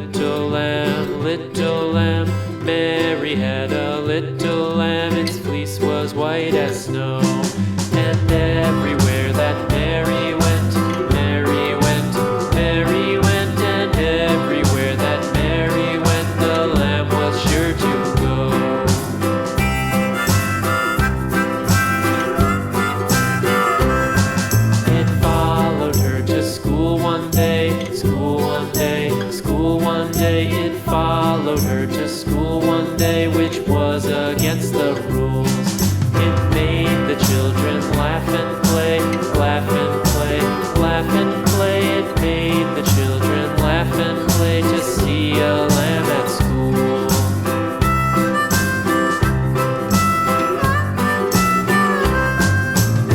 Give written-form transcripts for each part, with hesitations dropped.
little lamb, little lamb. Mary had a little lamb, its fleece was white as snow. And everywhere that Mary went, Mary went, Mary went. And everywhere that Mary went, the lamb was sure to go. It followed her to school one day, school one day, school one day. It followed her to school one day, which was against the rules. It made the children laugh and play, laugh and play, laugh and play. It made the children laugh and play to see a lamb at school.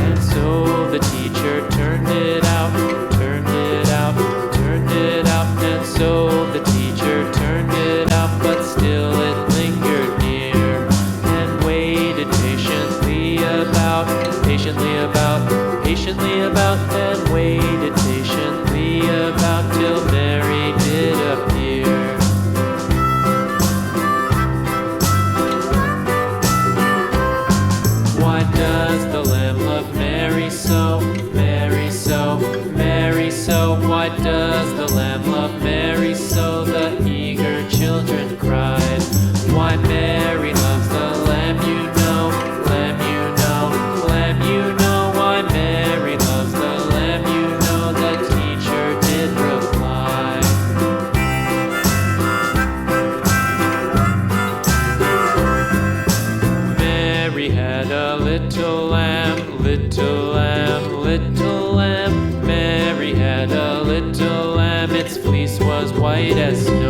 And so the teacher turned it out, turned it out, turned it out. And so the teacher turned it out, but still it lingered near and waited patiently about, patiently about, and waited patiently about till Mary did appear. Why does the lamb love Mary so, Mary so, Mary so? Why does the lamb love Mary so? The eager children cried. Why Mary loves the lamb, you know, lamb, you know, lamb, you know. Why Mary loves the lamb, you know, the teacher did reply. Mary had a little lamb, little lamb, little lamb. Mary had a little lamb, its fleece was white as snow.